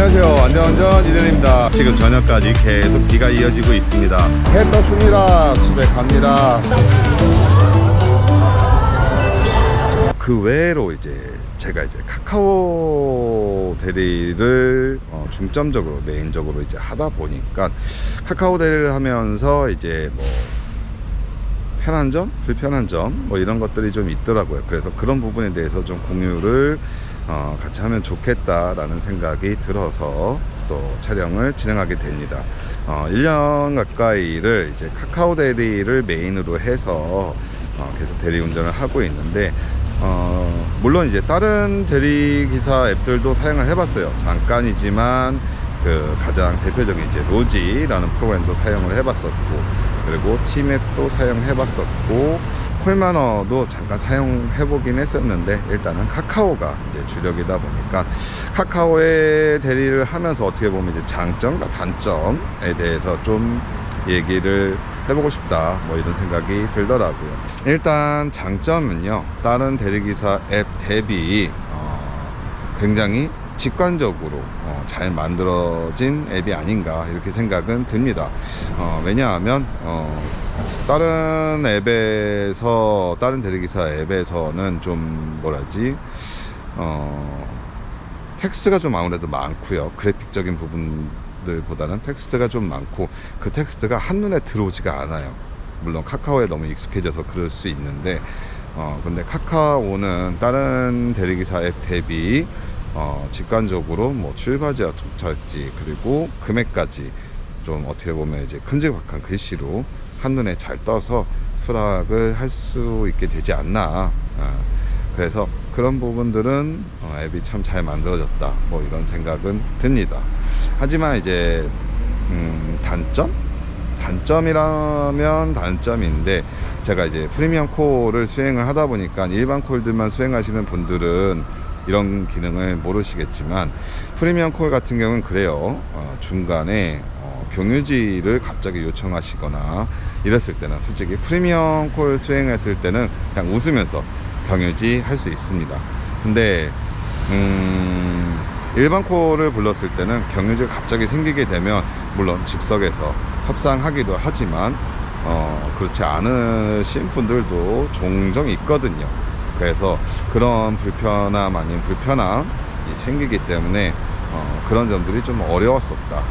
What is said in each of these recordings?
안녕하세요. 안전운전 이대리입니다. 지금 저녁까지 계속 비가 이어지고 있습니다. 해 떴습니다. 집에 갑니다. 그 외로 이제 제가 이제 카카오 대리를 중점적으로 메인적으로 이제 하다 보니까 카카오 대리를 하면서 이제 뭐 편한 점, 불편한 점 뭐 이런 것들이 좀 있더라고요. 그래서 그런 부분에 대해서 좀 공유를 같이 하면 좋겠다라는 생각이 들어서 또 촬영을 진행하게 됩니다. 1년 가까이를 이제 카카오 대리를 메인으로 해서 계속 대리 운전을 하고 있는데 물론 이제 다른 대리기사 앱들도 사용을 해봤어요. 잠깐이지만 그 가장 대표적인 이제 로지라는 프로그램도 사용을 해봤었고, 그리고 티맵도 사용해봤었고, 콜마너도 잠깐 사용해보긴 했었는데 일단은 카카오가 이제 주력이다 보니까 카카오의 대리를 하면서 어떻게 보면 이제 장점과 단점에 대해서 좀 얘기를 해보고 싶다 뭐 이런 생각이 들더라고요. 일단 장점은요, 다른 대리기사 앱 대비 굉장히 직관적으로 잘 만들어진 앱이 아닌가 이렇게 생각은 듭니다. 왜냐하면 다른 앱에서, 다른 대리기사 앱에서는 좀 뭐라지 텍스트가 좀 아무래도 많고요. 그래픽적인 부분들보다는 텍스트가 좀 많고, 그 텍스트가 한눈에 들어오지가 않아요. 물론 카카오에 너무 익숙해져서 그럴 수 있는데 근데 카카오는 다른 대리기사 앱 대비 직관적으로 뭐 출발지와 도착지 그리고 금액까지 좀 어떻게 보면 이제 큼직한 글씨로 한눈에 잘 떠서 수락을 할 수 있게 되지 않나. 그래서 그런 부분들은 앱이 참 잘 만들어졌다 뭐 이런 생각은 듭니다. 하지만 이제 단점이라면 단점인데, 제가 이제 프리미엄 콜을 수행을 하다 보니까 일반 콜들만 수행하시는 분들은 이런 기능을 모르시겠지만, 프리미엄 콜 같은 경우는 그래요. 중간에 경유지를 갑자기 요청하시거나 이랬을 때는 솔직히 프리미엄 콜 수행했을 때는 그냥 웃으면서 경유지 할 수 있습니다. 근데 일반 콜을 불렀을 때는 경유지가 갑자기 생기게 되면 물론 즉석에서 협상하기도 하지만 그렇지 않으신 분들도 종종 있거든요. 그래서 그런 불편함 아닌 불편함이 생기기 때문에 그런 점들이 좀 어려웠었다,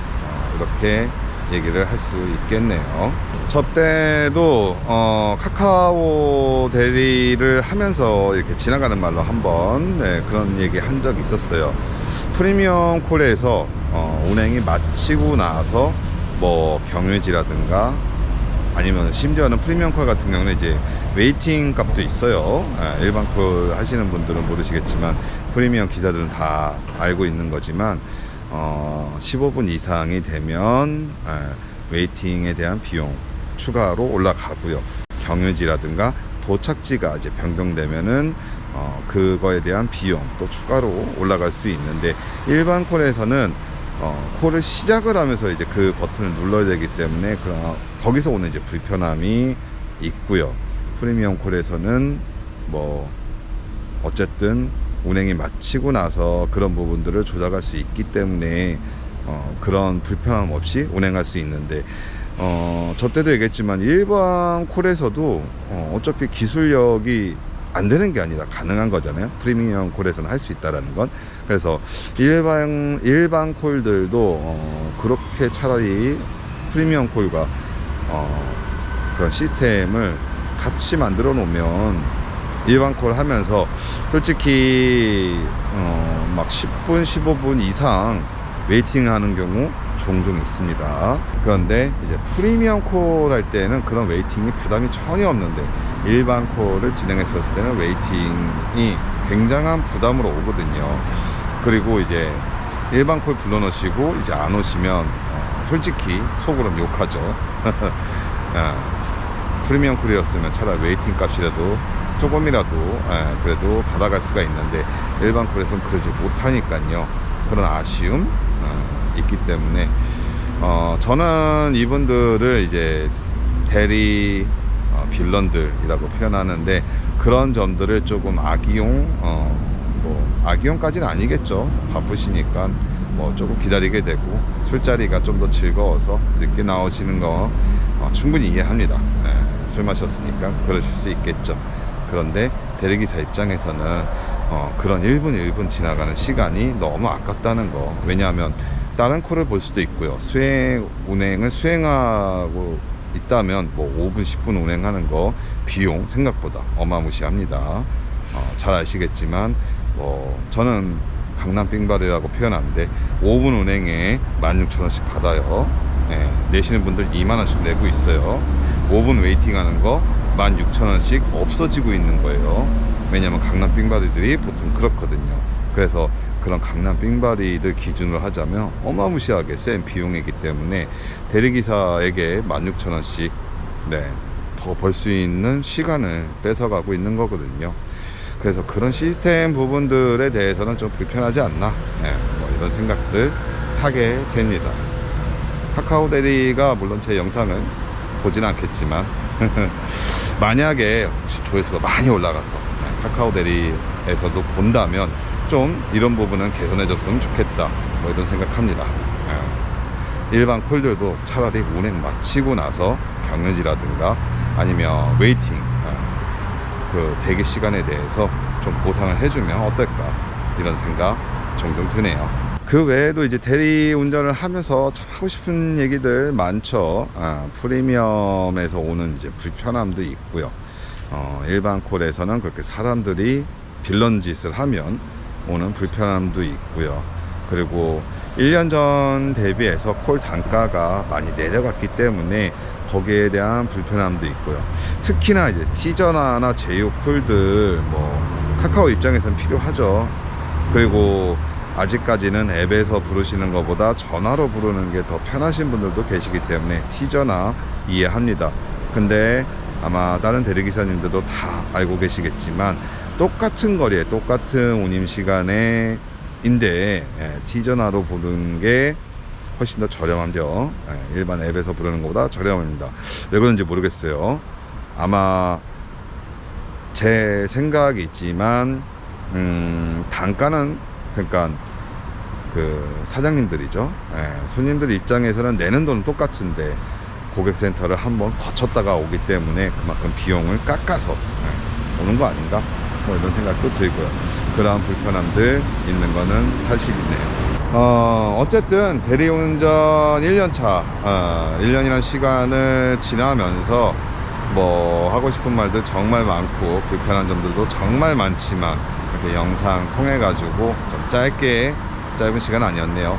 이렇게 얘기를 할 수 있겠네요. 저 때도 카카오 대리를 하면서 이렇게 지나가는 말로 한번 그런 얘기 한 적이 있었어요. 프리미엄 콜에서 운행이 마치고 나서 뭐 경유지라든가 아니면 심지어는 프리미엄 콜 같은 경우는 이제 웨이팅 값도 있어요. 일반 콜 하시는 분들은 모르시겠지만 프리미엄 기사들은 다 알고 있는 거지만 15분 이상이 되면 웨이팅에 대한 비용 추가로 올라가고요. 경유지라든가 도착지가 이제 변경되면은 그거에 대한 비용 또 추가로 올라갈 수 있는데, 일반 콜에서는 콜을 시작을 하면서 이제 그 버튼을 눌러야 되기 때문에 거기서 오는 이제 불편함이 있고요. 프리미엄 콜에서는 뭐 어쨌든 운행이 마치고 나서 그런 부분들을 조작할 수 있기 때문에 그런 불편함 없이 운행할 수 있는데, 저 때도 얘기했지만 일반 콜에서도 어차피 기술력이 안 되는 게 아니라 가능한 거잖아요. 프리미엄 콜에서는 할 수 있다라는 건. 그래서 일반 콜들도 그렇게 차라리 프리미엄 콜과 그런 시스템을 같이 만들어 놓으면 일반 콜 하면서 솔직히 막 10분 15분 이상 웨이팅 하는 경우 종종 있습니다. 그런데 이제 프리미엄 콜 할 때는 그런 웨이팅이 부담이 전혀 없는데, 일반 콜을 진행했었을 때는 웨이팅이 굉장한 부담으로 오거든요. 그리고 이제 일반 콜 불러놓으시고 이제 안 오시면 솔직히 속으로는 욕하죠. 프리미엄 콜이었으면 차라리 웨이팅 값이라도 조금이라도 그래도 받아갈 수가 있는데, 일반 콜에서는 그러지 못하니까요. 그런 아쉬움 있기 때문에 저는 이분들을 이제 대리 빌런들이라고 표현하는데, 그런 점들을 조금 악이용, 뭐 악이용까지는 아니겠죠. 바쁘시니까 뭐 조금 기다리게 되고 술자리가 좀 더 즐거워서 늦게 나오시는 거 충분히 이해합니다. 술 마셨으니까 그러실 수 있겠죠. 그런데 대리기사 입장에서는 그런 1분 1분 지나가는 시간이 너무 아깝다는 거. 왜냐하면 다른 콜을 볼 수도 있고요. 운행을 수행하고 있다면 뭐 5분 10분 운행하는 거 비용 생각보다 어마무시합니다. 잘 아시겠지만 저는 강남 빙발이라고 표현하는데 5분 운행에 16,000원씩 받아요. 내시는 분들 2만원씩 내고 있어요. 5분 웨이팅 하는 거 16,000원씩 없어지고 있는 거예요. 왜냐면 강남 빙바리들이 보통 그렇거든요. 그래서 그런 강남 빙바리들 기준으로 하자면 어마무시하게 센 비용이기 때문에 대리기사에게 16,000원씩 더 벌 수 있는 시간을 뺏어가고 있는 거거든요. 그래서 그런 시스템 부분들에 대해서는 좀 불편하지 않나, 뭐 이런 생각들 하게 됩니다. 카카오 대리가 물론 제 영상을 보진 않겠지만 만약에 혹시 조회수가 많이 올라가서 카카오 대리에서도 본다면 좀 이런 부분은 개선해 줬으면 좋겠다, 뭐 이런 생각합니다. 일반 콜들도 차라리 운행 마치고 나서 경유지라든가 아니면 웨이팅 그 대기 시간에 대해서 좀 보상을 해주면 어떨까, 이런 생각 종종 드네요. 그 외에도 이제 대리 운전을 하면서 참 하고 싶은 얘기들 많죠. 프리미엄에서 오는 이제 불편함도 있고요. 일반 콜에서는 그렇게 사람들이 빌런 짓을 하면 오는 불편함도 있고요. 그리고 1년 전 대비해서 콜 단가가 많이 내려갔기 때문에 거기에 대한 불편함도 있고요. 특히나 이제 T전화나 제휴 콜들 카카오 입장에서는 필요하죠. 그리고 아직까지는 앱에서 부르시는 것보다 전화로 부르는 게 더 편하신 분들도 계시기 때문에 T전화 이해합니다. 근데 아마 다른 대리기사님들도 다 알고 계시겠지만 똑같은 거리에 똑같은 운임 시간에 T전화로 부르는 게 훨씬 더 저렴하죠. 일반 앱에서 부르는 것보다 저렴합니다. 왜 그런지 모르겠어요. 아마 제 생각이 있지만 단가는, 그러니까 그 사장님들이죠. 손님들 입장에서는 내는 돈은 똑같은데 고객센터를 한번 거쳤다가 오기 때문에 그만큼 비용을 깎아서 오는 거 아닌가, 뭐 이런 생각도 들고요. 그러한 불편함들 있는 거는 사실이네요. 어쨌든 대리운전 1년차 1년이라는 시간을 지나면서 뭐 하고 싶은 말들 정말 많고 불편한 점들도 정말 많지만 이렇게 영상 통해 가지고 좀 짧은 시간 아니었네요.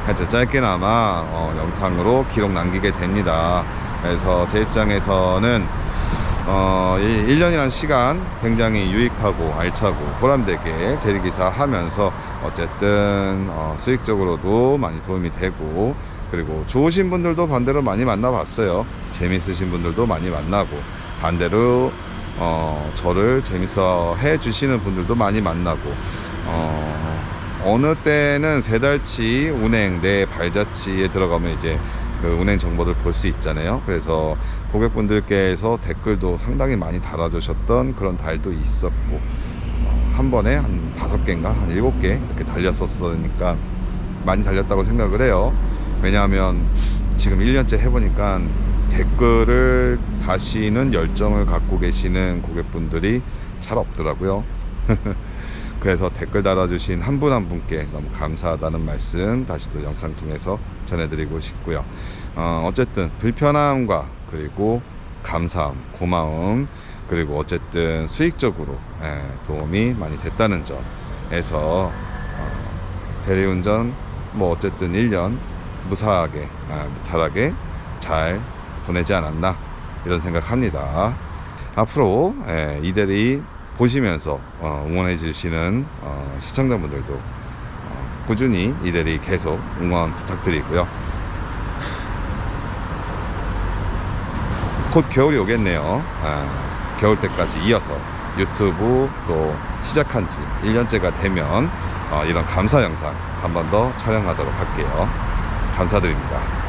하여튼 짧게나마 영상으로 기록 남기게 됩니다. 그래서 제 입장에서는 1년이라는 시간 굉장히 유익하고 알차고 보람되게 대리기사 하면서 어쨌든 수익적으로도 많이 도움이 되고, 그리고 좋으신 분들도 반대로 많이 만나봤어요. 재밌으신 분들도 많이 만나고, 반대로 저를 재밌어 해 주시는 분들도 많이 만나고, 어느 때는 3달치 운행 내 발자취에 들어가면 이제 그 운행 정보를 볼 수 있잖아요. 그래서 고객분들께서 댓글도 상당히 많이 달아주셨던 그런 달도 있었고, 한 번에 한 5개인가 한 7개 이렇게 달렸었으니까 많이 달렸다고 생각을 해요. 왜냐하면 지금 1년째 해보니까 댓글을 다시는 열정을 갖고 계시는 고객분들이 잘 없더라고요. 그래서 댓글 달아주신 한 분 한 분께 너무 감사하다는 말씀 다시 또 영상 통해서 전해드리고 싶고요. 어쨌든 불편함과 그리고 감사함, 고마움, 그리고 어쨌든 수익적으로 도움이 많이 됐다는 점에서 대리운전 뭐 어쨌든 1년 무사하게 무탈하게 잘 보내지 않았나, 이런 생각합니다. 앞으로 이대리 보시면서 응원해 주시는 시청자분들도 꾸준히 이대리 계속 응원 부탁드리고요. 곧 겨울이 오겠네요. 겨울 때까지 이어서 유튜브 또 시작한 지 1년째가 되면 이런 감사 영상 한 번 더 촬영하도록 할게요. 감사드립니다.